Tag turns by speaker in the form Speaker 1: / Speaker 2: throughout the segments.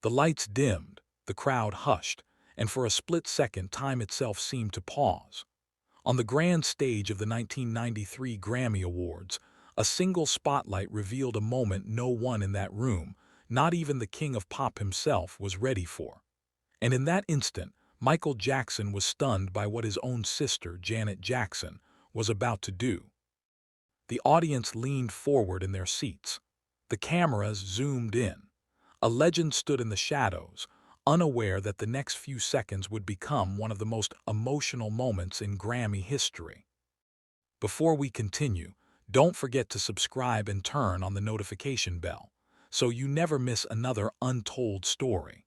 Speaker 1: The lights dimmed, the crowd hushed, and for a split second time itself seemed to pause. On the grand stage of the 1993 Grammy Awards, a single spotlight revealed a moment no one in that room, not even the king of pop himself, was ready for. And in that instant, Michael Jackson was stunned by what his own sister, Janet Jackson, was about to do. The audience leaned forward in their seats. The cameras zoomed in. A legend stood in the shadows, unaware that the next few seconds would become one of the most emotional moments in Grammy history. Before we continue, don't forget to subscribe and turn on the notification bell, so you never miss another untold story.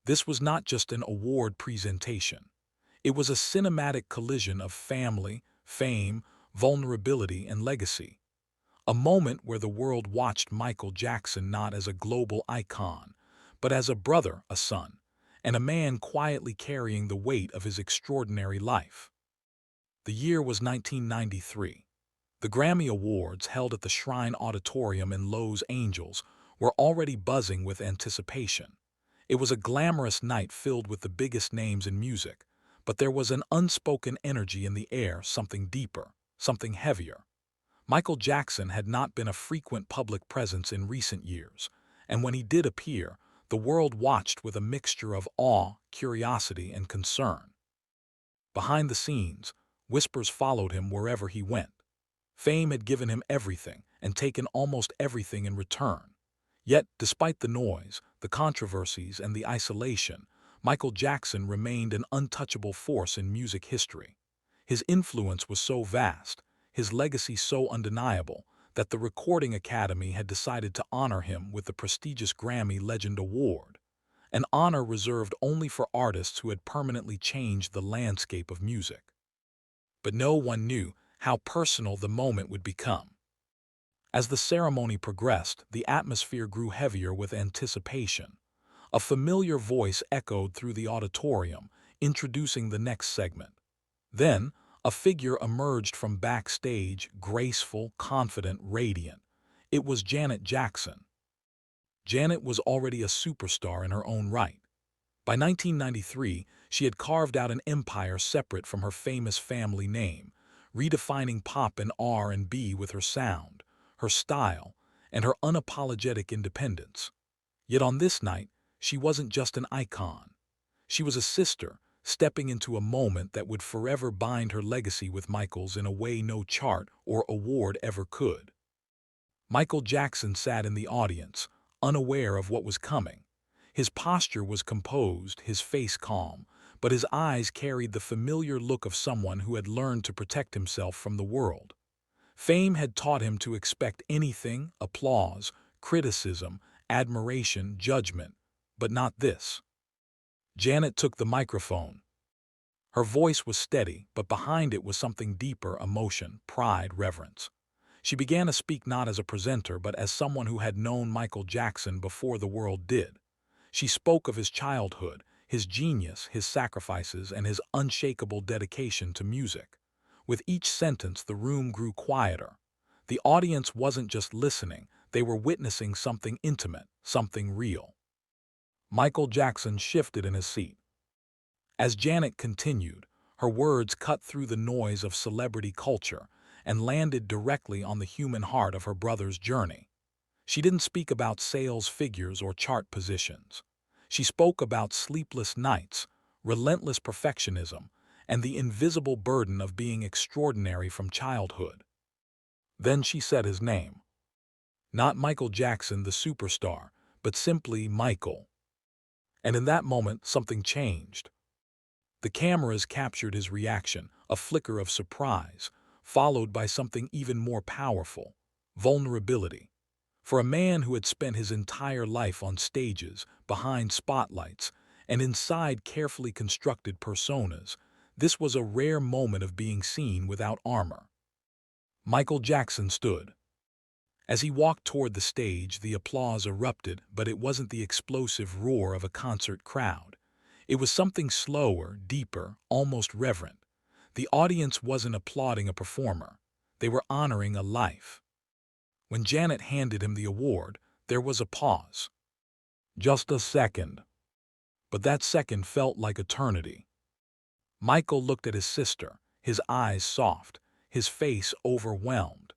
Speaker 1: This was not just an award presentation. It was a cinematic collision of family, fame, vulnerability, and legacy. A moment where the world watched Michael Jackson not as a global icon, but as a brother, a son, and a man quietly carrying the weight of his extraordinary life. The year was 1993. The Grammy Awards, held at the Shrine Auditorium in Los Angeles, were already buzzing with anticipation. It was a glamorous night filled with the biggest names in music, but there was an unspoken energy in the air, something deeper, something heavier. Michael Jackson had not been a frequent public presence in recent years, and when he did appear, the world watched with a mixture of awe, curiosity, and concern. Behind the scenes, whispers followed him wherever he went. Fame had given him everything and taken almost everything in return. Yet, despite the noise, the controversies, and the isolation, Michael Jackson remained an untouchable force in music history. His influence was so vast, his legacy so undeniable, that the Recording Academy had decided to honor him with the prestigious Grammy Legend Award, an honor reserved only for artists who had permanently changed the landscape of music. But no one knew how personal the moment would become. As the ceremony progressed, the atmosphere grew heavier with anticipation. A familiar voice echoed through the auditorium, introducing the next segment. Then, a figure emerged from backstage, graceful, confident, radiant. It was Janet Jackson. Janet was already a superstar in her own right. By 1993, she had carved out an empire separate from her famous family name, redefining pop and R&B with her sound, her style, and her unapologetic independence. Yet on this night, she wasn't just an icon. She was a sister, stepping into a moment that would forever bind her legacy with Michael's in a way no chart or award ever could. Michael Jackson sat in the audience, unaware of what was coming. His posture was composed, his face calm, but his eyes carried the familiar look of someone who had learned to protect himself from the world. Fame had taught him to expect anything: applause, criticism, admiration, judgment, but not this. Janet took the microphone. Her voice was steady, but behind it was something deeper: emotion, pride, reverence. She began to speak not as a presenter, but as someone who had known Michael Jackson before the world did. She spoke of his childhood, his genius, his sacrifices, and his unshakable dedication to music. With each sentence, the room grew quieter. The audience wasn't just listening, they were witnessing something intimate, something real. Michael Jackson shifted in his seat. As Janet continued, her words cut through the noise of celebrity culture and landed directly on the human heart of her brother's journey. She didn't speak about sales figures or chart positions. She spoke about sleepless nights, relentless perfectionism, and the invisible burden of being extraordinary from childhood. Then she said his name. Not Michael Jackson, the superstar, but simply Michael. And in that moment, something changed. The cameras captured his reaction, a flicker of surprise, followed by something even more powerful: vulnerability. For a man who had spent his entire life on stages, behind spotlights, and inside carefully constructed personas, this was a rare moment of being seen without armor. Michael Jackson stood. As he walked toward the stage, the applause erupted, but it wasn't the explosive roar of a concert crowd. It was something slower, deeper, almost reverent. The audience wasn't applauding a performer. They were honoring a life. When Janet handed him the award, there was a pause. Just a second. But that second felt like eternity. Michael looked at his sister, his eyes soft, his face overwhelmed.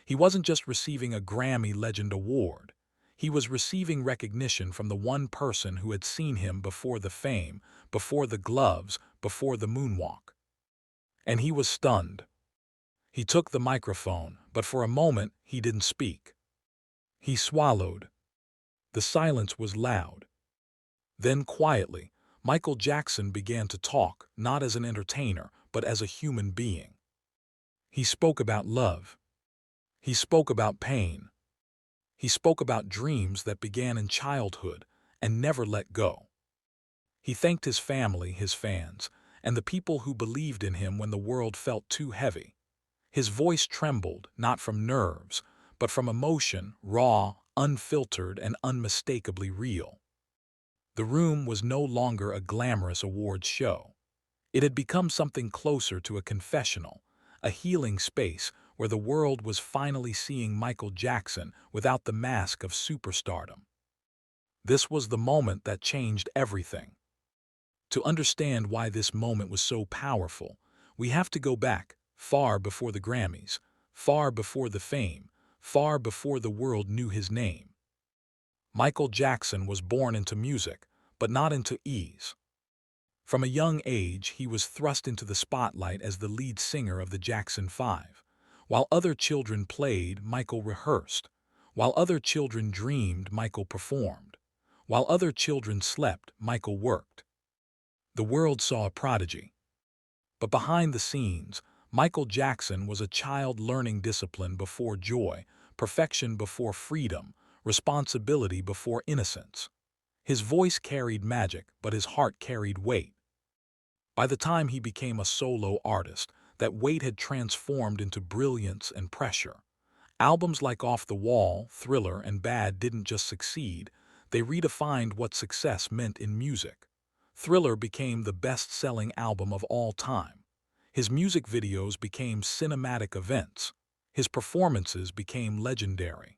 Speaker 1: He wasn't just receiving a Grammy Legend Award. He was receiving recognition from the one person who had seen him before the fame, before the gloves, before the moonwalk. And he was stunned. He took the microphone, but for a moment he didn't speak. He swallowed. The silence was loud. Then quietly, Michael Jackson began to talk, not as an entertainer, but as a human being. He spoke about love. He spoke about pain. He spoke about dreams that began in childhood and never let go. He thanked his family, his fans, and the people who believed in him when the world felt too heavy. His voice trembled, not from nerves, but from emotion, raw, unfiltered, and unmistakably real. The room was no longer a glamorous awards show. It had become something closer to a confessional, a healing space where the world was finally seeing Michael Jackson without the mask of superstardom. This was the moment that changed everything. To understand why this moment was so powerful, we have to go back, far before the Grammys, far before the fame, far before the world knew his name. Michael Jackson was born into music, but not into ease. From a young age, he was thrust into the spotlight as the lead singer of the Jackson 5. While other children played, Michael rehearsed. While other children dreamed, Michael performed. While other children slept, Michael worked. The world saw a prodigy. But behind the scenes, Michael Jackson was a child learning discipline before joy, perfection before freedom, responsibility before innocence. His voice carried magic, but his heart carried weight. By the time he became a solo artist, that weight had transformed into brilliance and pressure. Albums like Off the Wall, Thriller, and Bad didn't just succeed, they redefined what success meant in music. Thriller became the best-selling album of all time. His music videos became cinematic events. His performances became legendary.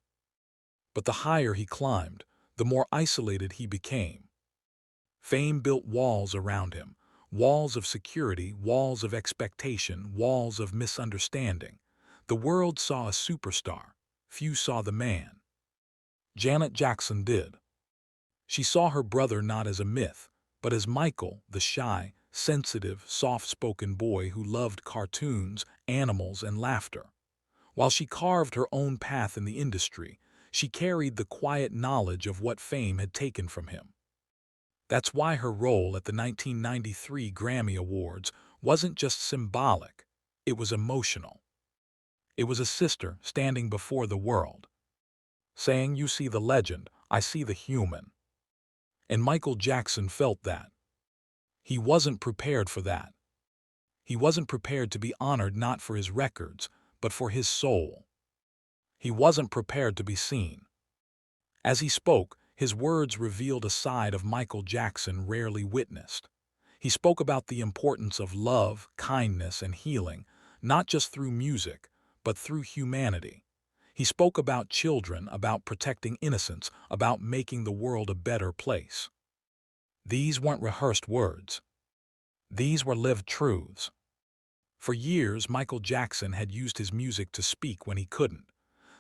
Speaker 1: But the higher he climbed, the more isolated he became. Fame built walls around him, walls of security, walls of expectation, walls of misunderstanding. The world saw a superstar. Few saw the man. Janet Jackson did. She saw her brother not as a myth, but as Michael, the shy, sensitive, soft-spoken boy who loved cartoons, animals, and laughter. While she carved her own path in the industry, she carried the quiet knowledge of what fame had taken from him. That's why her role at the 1993 Grammy Awards wasn't just symbolic, it was emotional. It was a sister standing before the world, saying, "You see the legend, I see the human." And Michael Jackson felt that. He wasn't prepared for that. He wasn't prepared to be honored not for his records, but for his soul. He wasn't prepared to be seen. As he spoke, his words revealed a side of Michael Jackson rarely witnessed. He spoke about the importance of love, kindness, and healing, not just through music, but through humanity. He spoke about children, about protecting innocence, about making the world a better place. These weren't rehearsed words. These were lived truths. For years, Michael Jackson had used his music to speak when he couldn't.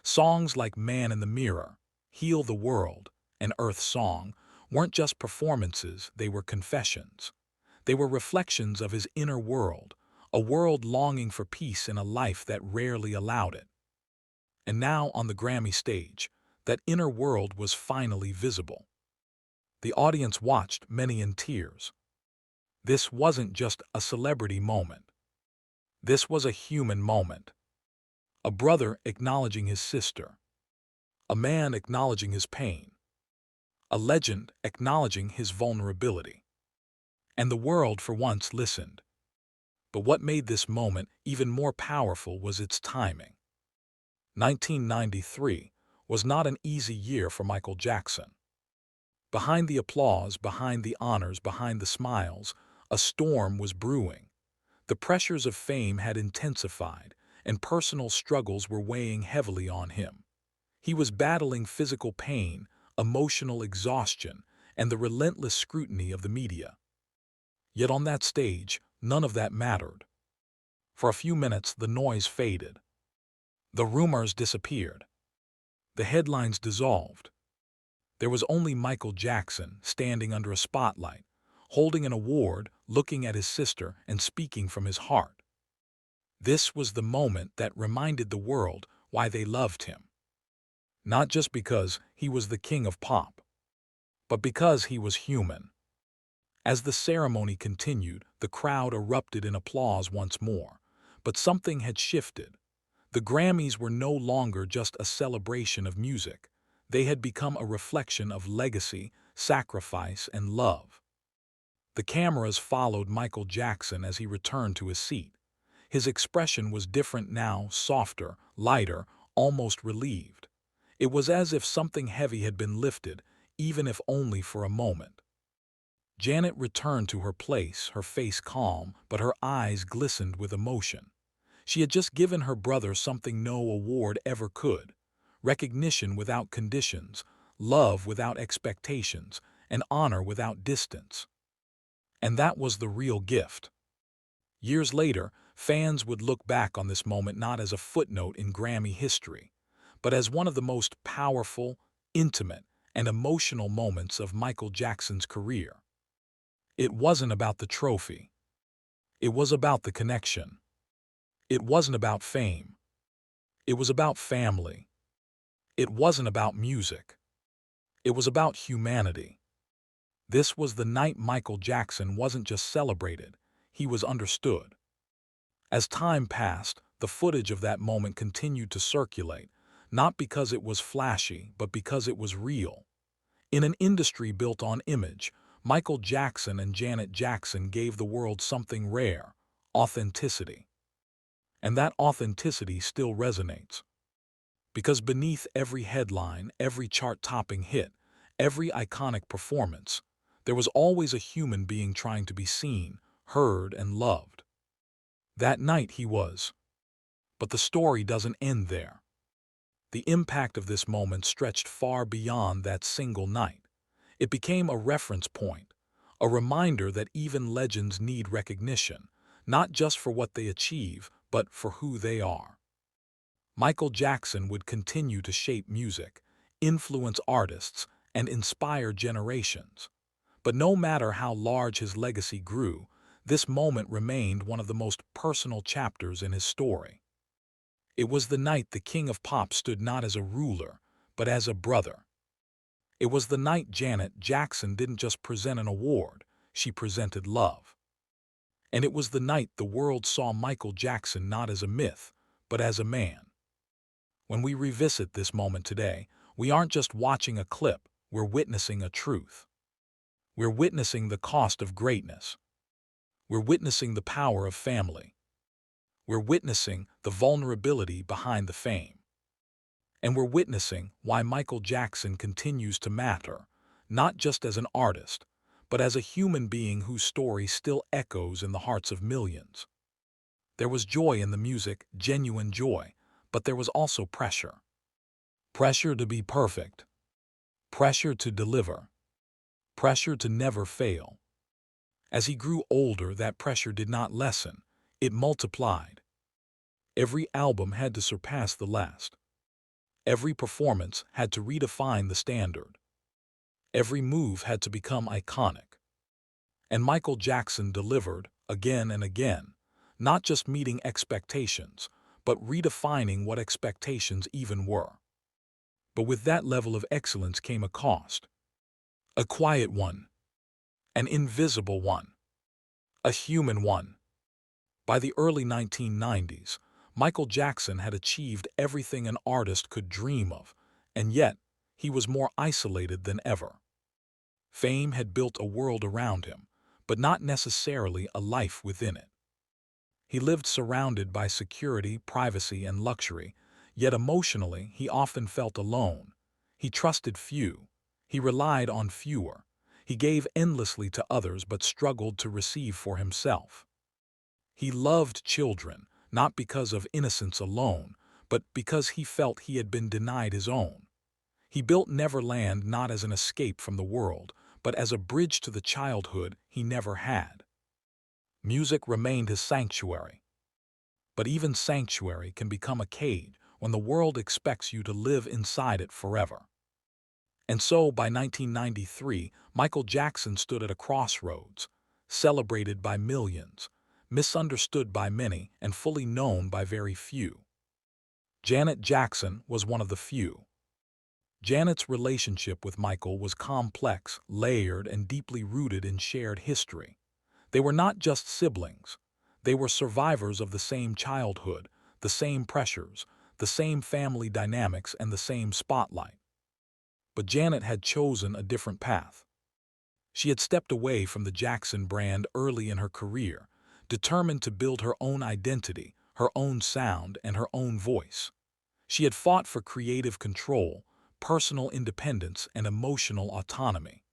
Speaker 1: Songs like Man in the Mirror, Heal the World, and Earth Song weren't just performances, they were confessions. They were reflections of his inner world, a world longing for peace in a life that rarely allowed it. And now, on the Grammy stage, that inner world was finally visible. The audience watched, many in tears. This wasn't just a celebrity moment. This was a human moment. A brother acknowledging his sister. A man acknowledging his pain. A legend acknowledging his vulnerability. And the world for once listened. But what made this moment even more powerful was its timing. 1993 was not an easy year for Michael Jackson. Behind the applause, behind the honors, behind the smiles, a storm was brewing. The pressures of fame had intensified, and personal struggles were weighing heavily on him. He was battling physical pain, emotional exhaustion, and the relentless scrutiny of the media. Yet on that stage, none of that mattered. For a few minutes, the noise faded. The rumors disappeared. The headlines dissolved. There was only Michael Jackson standing under a spotlight, holding an award, looking at his sister, and speaking from his heart. This was the moment that reminded the world why they loved him. Not just because he was the king of pop, but because he was human. As the ceremony continued, the crowd erupted in applause once more. But something had shifted. The Grammys were no longer just a celebration of music. They had become a reflection of legacy, sacrifice, and love. The cameras followed Michael Jackson as he returned to his seat. His expression was different now, softer, lighter, almost relieved. It was as if something heavy had been lifted, even if only for a moment. Janet returned to her place, her face calm, but her eyes glistened with emotion. She had just given her brother something no award ever could: recognition without conditions, love without expectations, and honor without distance. And that was the real gift. Years later, fans would look back on this moment not as a footnote in Grammy history, but as one of the most powerful, intimate, and emotional moments of Michael Jackson's career. It wasn't about the trophy. It was about the connection. It wasn't about fame. It was about family. It wasn't about music. It was about humanity. This was the night Michael Jackson wasn't just celebrated, he was understood. As time passed, the footage of that moment continued to circulate, not because it was flashy, but because it was real. In an industry built on image, Michael Jackson and Janet Jackson gave the world something rare: authenticity. And that authenticity still resonates. Because beneath every headline, every chart-topping hit, every iconic performance, there was always a human being trying to be seen, heard, and loved. That night he was. But the story doesn't end there. The impact of this moment stretched far beyond that single night. It became a reference point, a reminder that even legends need recognition, not just for what they achieve, but for who they are. Michael Jackson would continue to shape music, influence artists, and inspire generations. But no matter how large his legacy grew, this moment remained one of the most personal chapters in his story. It was the night the King of Pop stood not as a ruler, but as a brother. It was the night Janet Jackson didn't just present an award, she presented love. And it was the night the world saw Michael Jackson not as a myth, but as a man. When we revisit this moment today, we aren't just watching a clip, we're witnessing a truth. We're witnessing the cost of greatness. We're witnessing the power of family. We're witnessing the vulnerability behind the fame. And we're witnessing why Michael Jackson continues to matter, not just as an artist, but as a human being whose story still echoes in the hearts of millions. There was joy in the music, genuine joy, but there was also pressure. Pressure to be perfect. Pressure to deliver. Pressure to never fail. As he grew older, that pressure did not lessen, it multiplied. Every album had to surpass the last. Every performance had to redefine the standard. Every move had to become iconic. And Michael Jackson delivered, again and again, not just meeting expectations, but redefining what expectations even were. But with that level of excellence came a cost. A quiet one. An invisible one. A human one. By the early 1990s, Michael Jackson had achieved everything an artist could dream of, and yet he was more isolated than ever. Fame had built a world around him, but not necessarily a life within it. He lived surrounded by security, privacy, and luxury, yet emotionally he often felt alone. He trusted few. He relied on fewer. He gave endlessly to others but struggled to receive for himself. He loved children, not because of innocence alone, but because he felt he had been denied his own. He built Neverland not as an escape from the world, but as a bridge to the childhood he never had. Music remained his sanctuary. But even sanctuary can become a cage when the world expects you to live inside it forever. And so, by 1993, Michael Jackson stood at a crossroads, celebrated by millions, misunderstood by many, and fully known by very few. Janet Jackson was one of the few. Janet's relationship with Michael was complex, layered, and deeply rooted in shared history. They were not just siblings. They were survivors of the same childhood, the same pressures, the same family dynamics, and the same spotlight. But Janet had chosen a different path. She had stepped away from the Jackson brand early in her career, determined to build her own identity, her own sound, and her own voice. She had fought for creative control, personal independence, and emotional autonomy.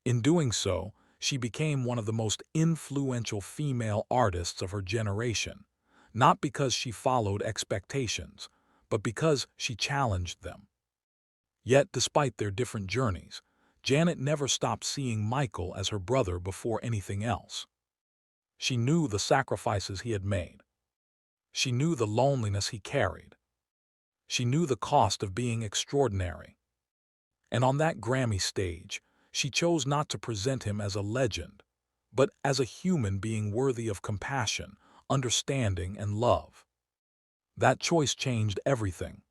Speaker 1: In doing so, she became one of the most influential female artists of her generation, not because she followed expectations, but because she challenged them. Yet, despite their different journeys, Janet never stopped seeing Michael as her brother before anything else. She knew the sacrifices he had made. She knew the loneliness he carried. She knew the cost of being extraordinary. And on that Grammy stage, she chose not to present him as a legend, but as a human being worthy of compassion, understanding, and love. That choice changed everything.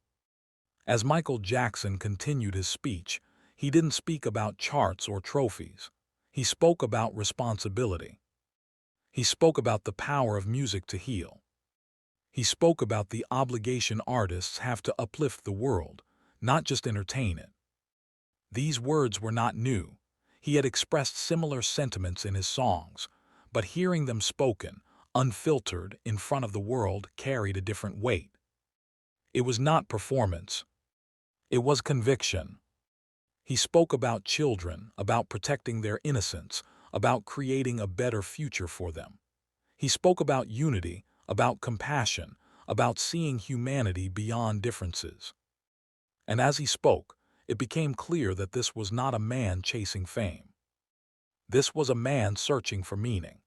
Speaker 1: As Michael Jackson continued his speech, he didn't speak about charts or trophies. He spoke about responsibility. He spoke about the power of music to heal. He spoke about the obligation artists have to uplift the world, not just entertain it. These words were not new. He had expressed similar sentiments in his songs, but hearing them spoken, unfiltered, in front of the world carried a different weight. It was not performance. It was conviction. He spoke about children, about protecting their innocence, about creating a better future for them. He spoke about unity, about compassion, about seeing humanity beyond differences. And as he spoke, it became clear that this was not a man chasing fame. This was a man searching for meaning.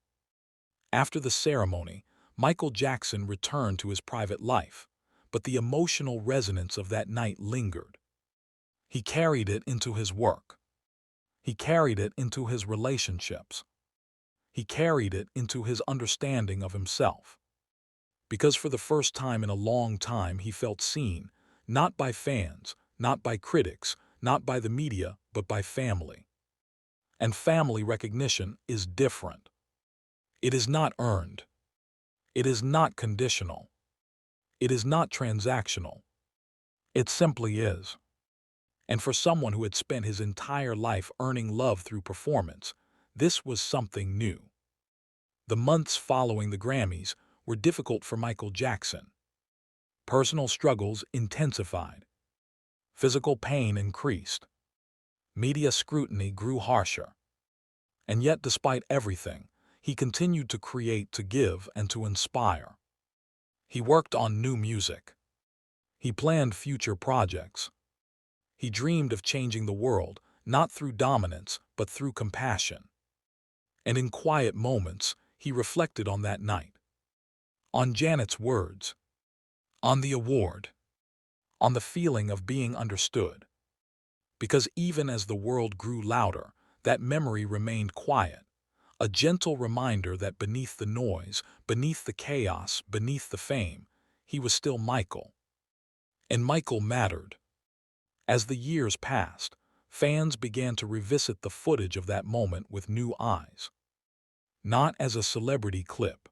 Speaker 1: After the ceremony, Michael Jackson returned to his private life, but the emotional resonance of that night lingered. He carried it into his work. He carried it into his relationships. He carried it into his understanding of himself. Because for the first time in a long time he felt seen, not by fans, not by critics, not by the media, but by family. And family recognition is different. It is not earned. It is not conditional. It is not transactional. It simply is. And for someone who had spent his entire life earning love through performance, this was something new. The months following the Grammys were difficult for Michael Jackson. Personal struggles intensified. Physical pain increased. Media scrutiny grew harsher. And yet, despite everything, he continued to create, to give, and to inspire. He worked on new music. He planned future projects. He dreamed of changing the world, not through dominance, but through compassion. And in quiet moments, he reflected on that night. On Janet's words. On the award. On the feeling of being understood. Because even as the world grew louder, that memory remained quiet, a gentle reminder that beneath the noise, beneath the chaos, beneath the fame, he was still Michael. And Michael mattered. As the years passed, fans began to revisit the footage of that moment with new eyes. Not as a celebrity clip,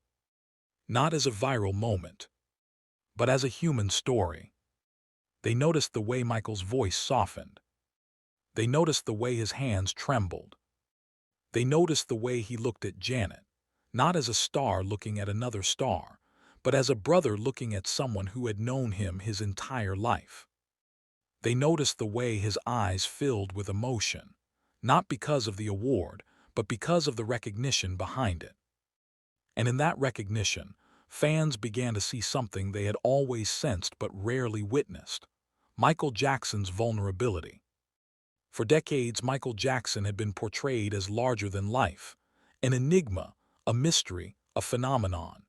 Speaker 1: not as a viral moment, but as a human story. They noticed the way Michael's voice softened. They noticed the way his hands trembled. They noticed the way he looked at Janet, not as a star looking at another star, but as a brother looking at someone who had known him his entire life. They noticed the way his eyes filled with emotion, not because of the award, but because of the recognition behind it. And in that recognition, fans began to see something they had always sensed but rarely witnessed. Michael Jackson's vulnerability. For decades, Michael Jackson had been portrayed as larger than life, an enigma, a mystery, a phenomenon.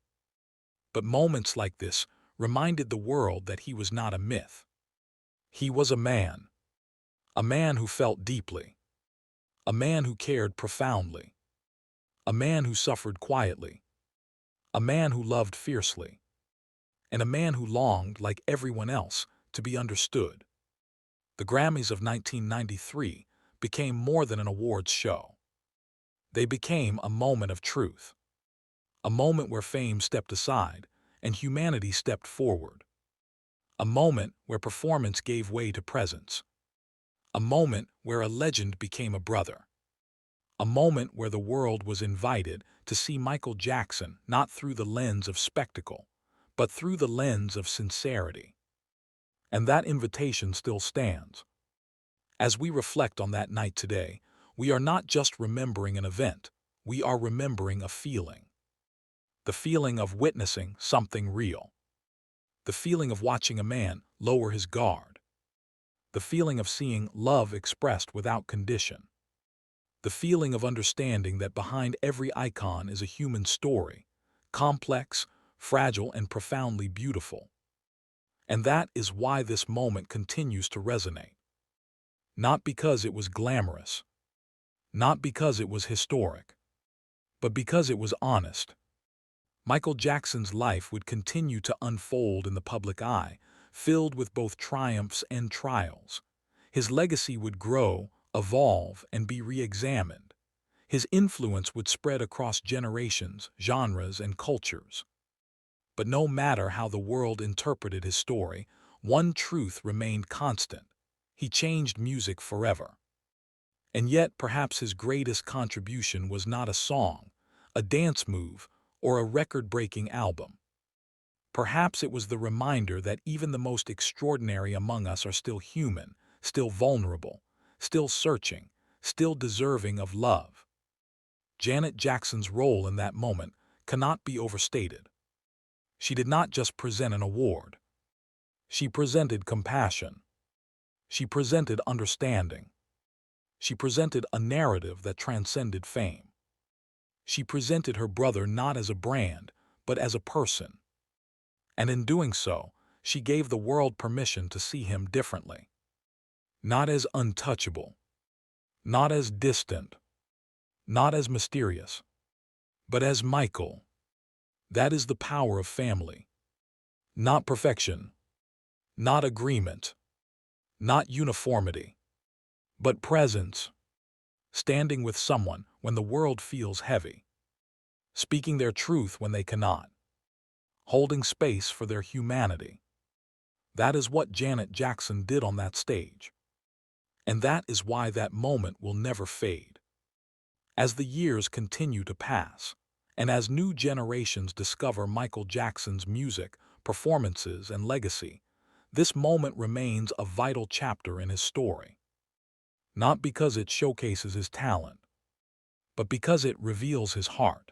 Speaker 1: But moments like this reminded the world that he was not a myth. He was a man who felt deeply, a man who cared profoundly, a man who suffered quietly, a man who loved fiercely, and a man who longed, like everyone else, to be understood. The Grammys of 1993 became more than an awards show. They became a moment of truth, a moment where fame stepped aside and humanity stepped forward, a moment where performance gave way to presence, a moment where a legend became a brother, a moment where the world was invited to see Michael Jackson not through the lens of spectacle, but through the lens of sincerity. And that invitation still stands. As we reflect on that night today, we are not just remembering an event, we are remembering a feeling. The feeling of witnessing something real. The feeling of watching a man lower his guard. The feeling of seeing love expressed without condition. The feeling of understanding that behind every icon is a human story, complex, fragile, and profoundly beautiful. And that is why this moment continues to resonate. Not because it was glamorous, not because it was historic, but because it was honest. Michael Jackson's life would continue to unfold in the public eye, filled with both triumphs and trials. His legacy would grow, evolve, and be re-examined. His influence would spread across generations, genres, and cultures. But no matter how the world interpreted his story, one truth remained constant. He changed music forever. And yet, perhaps his greatest contribution was not a song, a dance move, or a record-breaking album. Perhaps it was the reminder that even the most extraordinary among us are still human, still vulnerable, still searching, still deserving of love. Janet Jackson's role in that moment cannot be overstated. She did not just present an award. She presented compassion. She presented understanding. She presented a narrative that transcended fame. She presented her brother not as a brand, but as a person. And in doing so, she gave the world permission to see him differently. Not as untouchable, not as distant, not as mysterious, but as Michael. That is the power of family. Not perfection, not agreement, not uniformity, but presence. Standing with someone when the world feels heavy. Speaking their truth when they cannot. Holding space for their humanity. That is what Janet Jackson did on that stage. And that is why that moment will never fade. As the years continue to pass, and as new generations discover Michael Jackson's music, performances, and legacy, this moment remains a vital chapter in his story. Not because it showcases his talent, but because it reveals his heart.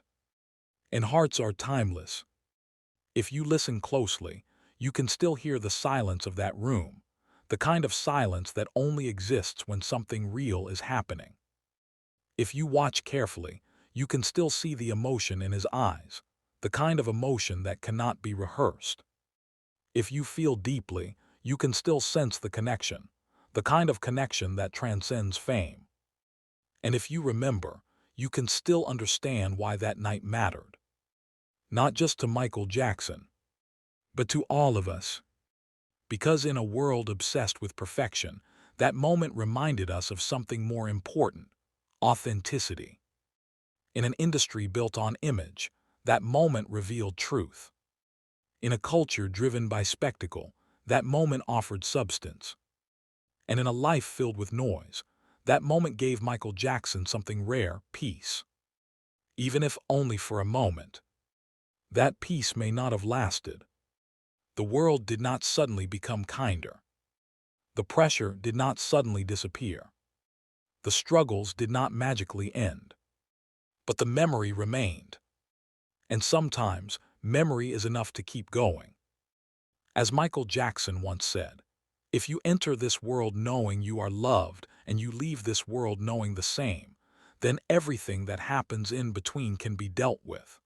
Speaker 1: And hearts are timeless. If you listen closely, you can still hear the silence of that room, the kind of silence that only exists when something real is happening. If you watch carefully, you can still see the emotion in his eyes, the kind of emotion that cannot be rehearsed. If you feel deeply, you can still sense the connection, the kind of connection that transcends fame. And if you remember, you can still understand why that night mattered. Not just to Michael Jackson, but to all of us. Because in a world obsessed with perfection, that moment reminded us of something more important: authenticity. In an industry built on image, that moment revealed truth. In a culture driven by spectacle, that moment offered substance. And in a life filled with noise, that moment gave Michael Jackson something rare: peace. Even if only for a moment. That peace may not have lasted. The world did not suddenly become kinder. The pressure did not suddenly disappear. The struggles did not magically end. But the memory remained. And sometimes, memory is enough to keep going. As Michael Jackson once said, If you enter this world knowing you are loved and you leave this world knowing the same, then everything that happens in between can be dealt with.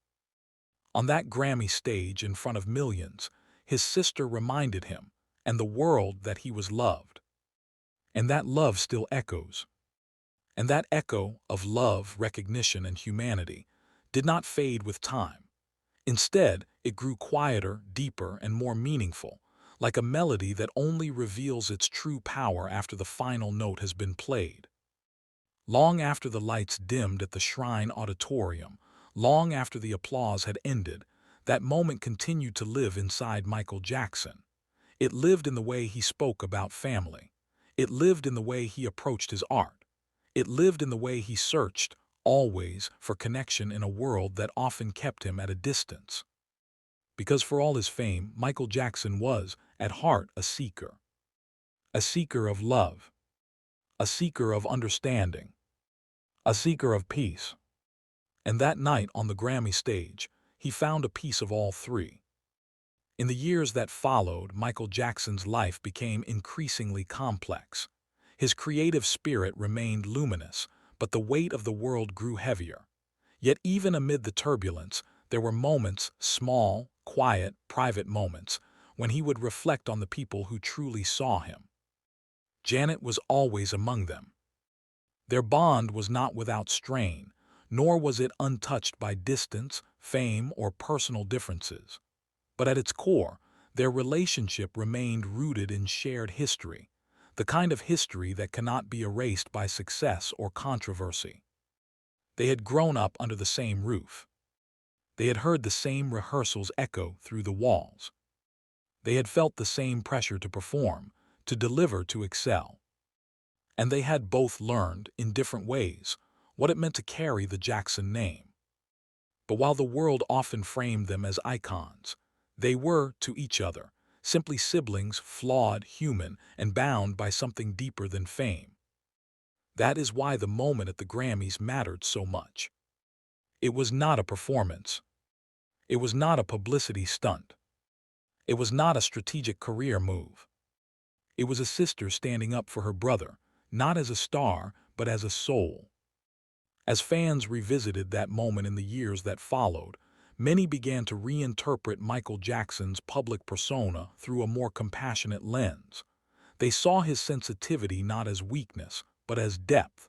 Speaker 1: On that Grammy stage in front of millions, his sister reminded him and the world that he was loved. And that love still echoes. And that echo of love, recognition, and humanity did not fade with time. Instead, it grew quieter, deeper, and more meaningful, like a melody that only reveals its true power after the final note has been played. Long after the lights dimmed at the Shrine Auditorium, long after the applause had ended, that moment continued to live inside Michael Jackson. It lived in the way he spoke about family. It lived in the way he approached his art. It lived in the way he searched, always, for connection in a world that often kept him at a distance. Because for all his fame, Michael Jackson was, at heart, a seeker. A seeker of love. A seeker of understanding. A seeker of peace. And that night on the Grammy stage, he found a piece of all three. In the years that followed, Michael Jackson's life became increasingly complex. His creative spirit remained luminous, but the weight of the world grew heavier. Yet even amid the turbulence, there were moments, small, quiet, private moments, when he would reflect on the people who truly saw him. Janet was always among them. Their bond was not without strain, nor was it untouched by distance, fame, or personal differences. But at its core, their relationship remained rooted in shared history, the kind of history that cannot be erased by success or controversy. They had grown up under the same roof. They had heard the same rehearsals echo through the walls. They had felt the same pressure to perform, to deliver, to excel. And they had both learned, in different ways, what it meant to carry the Jackson name. But while the world often framed them as icons, they were, to each other, simply siblings, flawed, human, and bound by something deeper than fame. That is why the moment at the Grammys mattered so much. It was not a performance. It was not a publicity stunt. It was not a strategic career move. It was a sister standing up for her brother, not as a star, but as a soul. As fans revisited that moment in the years that followed, many began to reinterpret Michael Jackson's public persona through a more compassionate lens. They saw his sensitivity not as weakness, but as depth.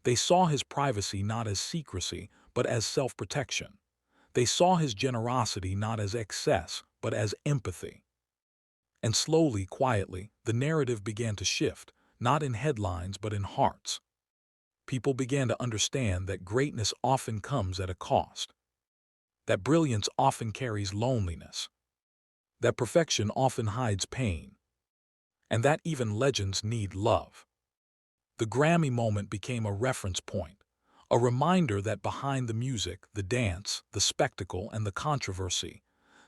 Speaker 1: They saw his privacy not as secrecy, but as self-protection. They saw his generosity not as excess, but as empathy. And slowly, quietly, the narrative began to shift, not in headlines but in hearts. People began to understand that greatness often comes at a cost, that brilliance often carries loneliness, that perfection often hides pain, and that even legends need love. The Grammy moment became a reference point, a reminder that behind the music, the dance, the spectacle, and the controversy,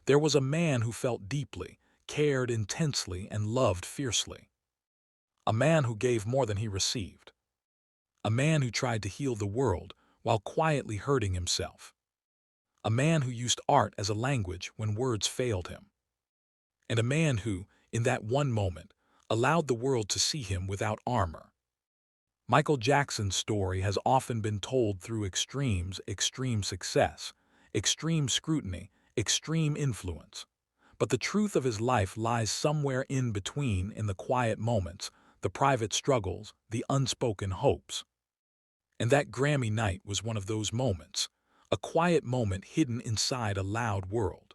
Speaker 1: there was a man who felt deeply, cared intensely, and loved fiercely. A man who gave more than he received. A man who tried to heal the world while quietly hurting himself. A man who used art as a language when words failed him. And a man who, in that one moment, allowed the world to see him without armor. Michael Jackson's story has often been told through extremes: extreme success, extreme scrutiny, extreme influence. But the truth of his life lies somewhere in between, in the quiet moments, the private struggles, the unspoken hopes. And that Grammy night was one of those moments, a quiet moment hidden inside a loud world.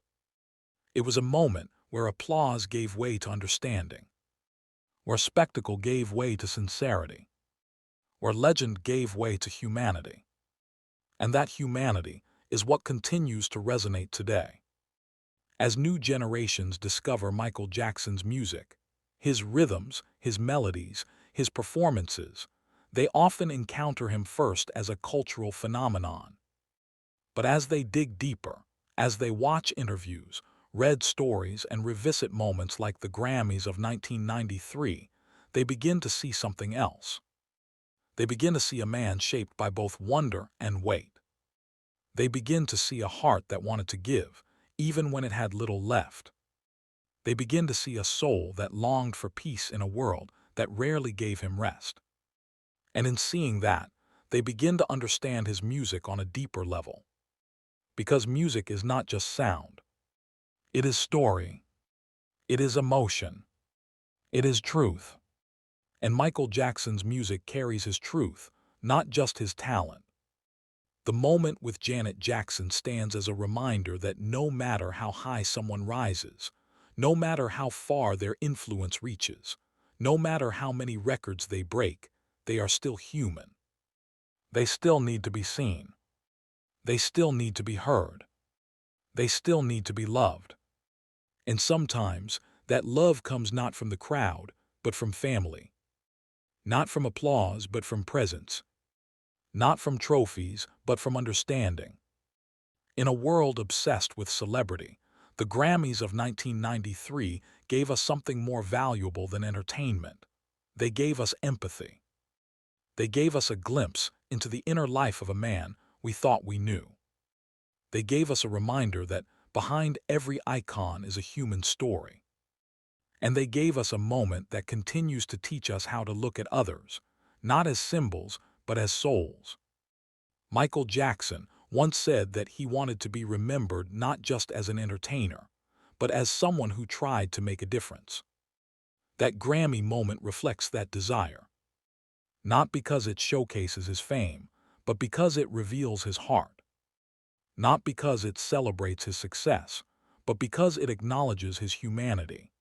Speaker 1: It was a moment where applause gave way to understanding, where spectacle gave way to sincerity, where legend gave way to humanity. And that humanity is what continues to resonate today. As new generations discover Michael Jackson's music, his rhythms, his melodies, his performances, they often encounter him first as a cultural phenomenon. But as they dig deeper, as they watch interviews, read stories, and revisit moments like the Grammys of 1993, they begin to see something else. They begin to see a man shaped by both wonder and weight. They begin to see a heart that wanted to give, even when it had little left. They begin to see a soul that longed for peace in a world that rarely gave him rest. And in seeing that, they begin to understand his music on a deeper level. Because music is not just sound. It is story. It is emotion. It is truth. And Michael Jackson's music carries his truth, not just his talent. The moment with Janet Jackson stands as a reminder that no matter how high someone rises, no matter how far their influence reaches, no matter how many records they break, they are still human. They still need to be seen. They still need to be heard. They still need to be loved. And sometimes, that love comes not from the crowd, but from family. Not from applause, but from presence. Not from trophies, but from understanding. In a world obsessed with celebrity, the Grammys of 1993 gave us something more valuable than entertainment. They gave us empathy. They gave us a glimpse into the inner life of a man we thought we knew. They gave us a reminder that behind every icon is a human story. And they gave us a moment that continues to teach us how to look at others, not as symbols, but as souls. Michael Jackson once said that he wanted to be remembered not just as an entertainer, but as someone who tried to make a difference. That Grammy moment reflects that desire. Not because it showcases his fame, but because it reveals his heart. Not because it celebrates his success, but because it acknowledges his humanity.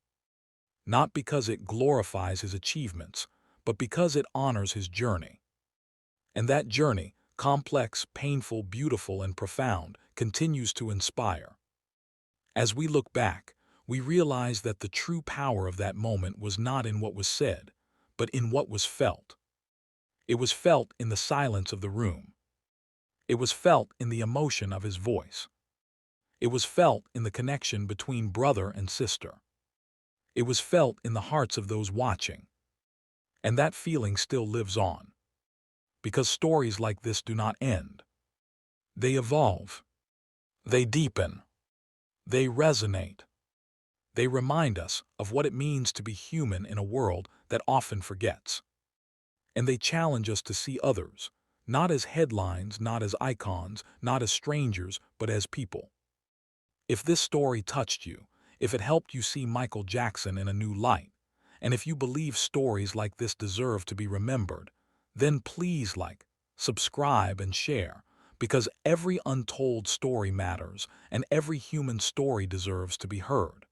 Speaker 1: Not because it glorifies his achievements, but because it honors his journey. And that journey, complex, painful, beautiful, and profound, continues to inspire. As we look back, we realize that the true power of that moment was not in what was said, but in what was felt. It was felt in the silence of the room. It was felt in the emotion of his voice. It was felt in the connection between brother and sister. It was felt in the hearts of those watching. And that feeling still lives on. Because stories like this do not end. They evolve. They deepen. They resonate. They remind us of what it means to be human in a world that often forgets. And they challenge us to see others, not as headlines, not as icons, not as strangers, but as people. If this story touched you, if it helped you see Michael Jackson in a new light, and if you believe stories like this deserve to be remembered, then please like, subscribe, and share, because every untold story matters, and every human story deserves to be heard.